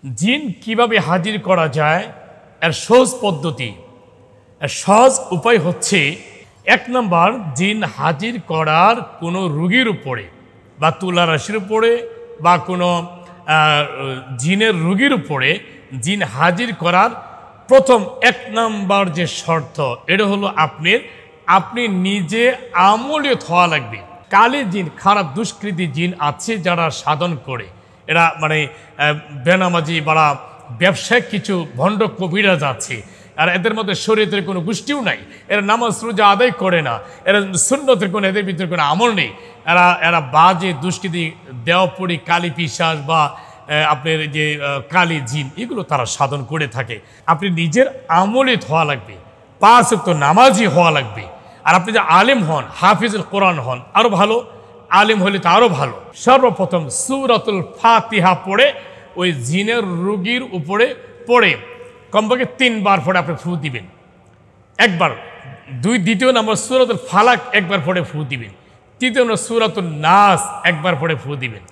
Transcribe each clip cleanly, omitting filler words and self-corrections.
জিন কিভাবে হাজির করা যায় এর সহজ পদ্ধতি, এর সহজ উপায় হচ্ছে, এক নম্বর, জিন হাজির করার কোনো রোগীর উপরে বা তুলা রাশির উপরে বা কোনো জিনের রোগীর উপরে জিন হাজির করার প্রথম এক নম্বর যে শর্ত, এটা হলো আপনি নিজে আমলিয়ত হওয়া লাগবে। কালি জিন, খারাপ দুষ্কৃতী জিন আছে যারা সাধন করে, এরা মানে বেনামাজি বা ব্যবসায়িক কিছু ভণ্ড কবিরাজ আছে, আর এদের মধ্যে শরীয়তের কোনো গোষ্ঠীও নাই, এরা নামাজ রোজা আদায় করে না, এরা সুন্নতের কোনো, এদের ভিতরে কোনো আমল নেই, এরা বাজে দুষ্কৃতী দেওয়াপুরি কালী পিশাচ বা আপনার যে কালী জিন, এগুলো তারা সাধন করে থাকে। আপনি নিজের আমলিত হওয়া লাগবে, 5 ওয়াক্ত নামাজি হওয়া লাগবে। আর আপনি যে আলেম হন, হাফিজুল কোরআন হন, আরও ভালো, আলেম হলে তো আরও ভালো। সর্বপ্রথম সূরাতুল ফাতিহা পড়ে ওই জিনের রোগীর উপরে পড়ে কমপক্ষে 3 বার পড়ে আপনি ফু দিবেন। একবার, দ্বিতীয় নম্বর সূরাতুল ফালাক একবার পড়ে ফু দিবেন। তৃতীয় নম্বর সূরাতুল নাস একবার পড়ে ফু দিবেন।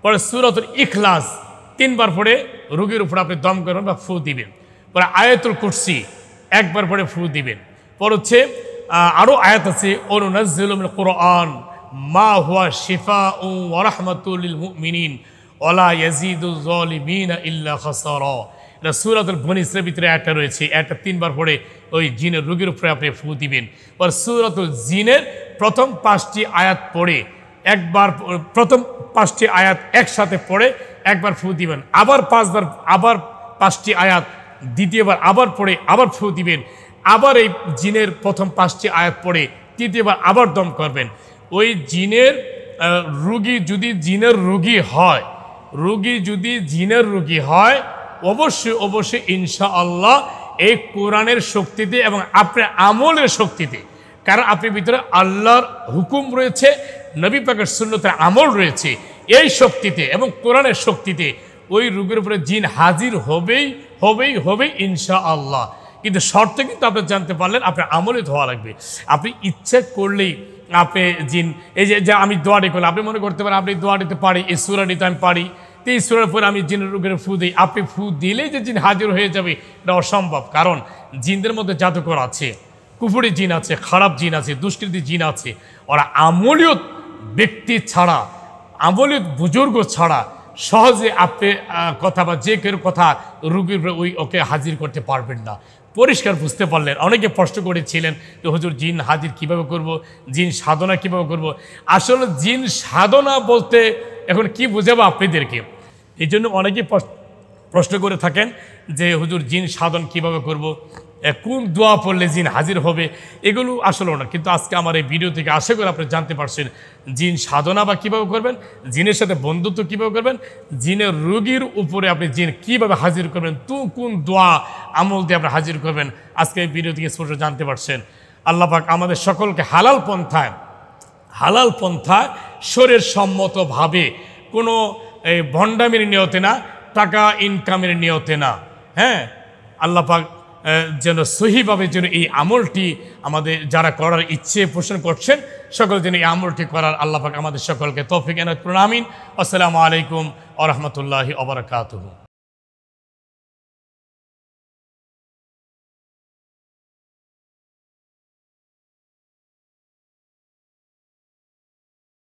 পরে সূরাতুল ইখলাস 3 বার পড়ে রোগীর উপরে আপনি দম করবেন বা ফু দিবেন। পরে আয়াতুল কুরসি একবার পড়ে ফু দিবেন। পর হচ্ছে আরও আয়াত আছে, অনুনাজ্জিলু মিনাল কুরআন মা হুয়া শিফাউন ওয়া রাহমাতুল লিল মুমিনিন ওয়া লা ইয়াজিদুজ জালিমিনা ইল্লা খাসারা। এটা সূরাতুল বনী ইসরাঈলের ভিতরে একটা রয়েছে, একটা 3 বার পড়ে ওই জিনের রোগীর উপরে আপনি ফু দিবেন। পর সূরাতুল জিনের প্রথম 5টি আয়াত পড়ে একবার, প্রথম 5টি আয়াত একসাথে পড়ে একবার ফু দিবেন। আবার 5 বার, আবার 5টি আয়াত দ্বিতীয়বার আবার পড়ে আবার ফু দিবেন। আবার এই জিনের প্রথম 5টি আয়াত পড়ে তৃতীয়বার আবার দম করবেন। ওই জিনের রোগী যদি জিনের রোগী হয়, অবশ্যই ইনশাআল্লাহ এই কোরআনের শক্তিতে এবং আপনার আমলের শক্তিতে, কারণ আপনার ভিতরে আল্লাহর হুকুম রয়েছে, নবী পাকের সুন্নতের আমল রয়েছে, এই শক্তিতে এবং কোরআনের শক্তিতে ওই রোগীর উপরে জিন হাজির হবেই ইনশাআল্লাহ। কিন্তু শর্ত কিন্তু আপনি জানতে পারলেন, আপনার আমলিত হওয়া লাগবে। আপনি ইচ্ছা করলেই আপনি জিন, এই যে আমি দোয়াটি করলাম, আপনি মনে করতে পারেন আপনি দোয়া দিতে পারি, এই সূরাটিতে আমি পারি, তো এই সূরার পরে আমি জিনের রোগের ফু দিই, আপনি ফু দিলেই যে জিন হাজির হয়ে যাবে এটা অসম্ভব। কারণ জিনদের মধ্যে জাদুকর আছে, কুফরি জিন আছে, খারাপ জিন আছে, দুষ্কৃতী জিন আছে। ওরা আমলিয়ত ব্যক্তি ছাড়া, আমলিয়ত বুজুর্গ ছাড়া সহজে আপনি কথা বা যে কেউ কথা রোগীর ওকে হাজির করতে পারবেন না। পরিষ্কার বুঝতে পারলেন? অনেকে প্রশ্ন করেছিলেন যে হুজুর জিন হাজির কিভাবে করব, জিন সাধনা কিভাবে করব। আসলে জিন সাধনা বলতে এখন কি বোঝাবো আপনাদেরকে, এই জন্য অনেকেই প্রশ্ন করে থাকেন যে হুজুর জিন সাধন কিভাবে করব, কোন দোয়া পড়লে জিন হাজির হবে, এগুলো আসলে না। কিন্তু আজকে আমার এই ভিডিও থেকে আশা করি আপনি জানতে পারছেন জিন সাধনা বা কীভাবে করবেন, জিনের সাথে বন্ধুত্ব কীভাবে করবেন, জিনের রোগীর উপরে আপনি জিন কীভাবে হাজির করবেন, কোন দোয়া আমল দিয়ে আপনি হাজির করবেন, আজকে এই ভিডিও থেকে স্পষ্ট জানতে পারছেন। আল্লাহ পাক আমাদের সকলকে হালাল পন্থায় শরীর সম্মতভাবে, কোনো ভণ্ডামির নিয়তে না, টাকা ইনকামের নিয়তে না, হ্যাঁ, আল্লাহ পাক যেন সহিভাবে যেন এই আমলটি আমাদের যারা করার ইচ্ছে পোষণ করছেন সকল যেন এই আমলটি করার আল্লাহ পাক আমাদের সকলকে তৌফিক এনায়েত করুন। আমিন। আসসালামু আলাইকুম ওয়া রাহমাতুল্লাহি ওয়া বারাকাতুহু।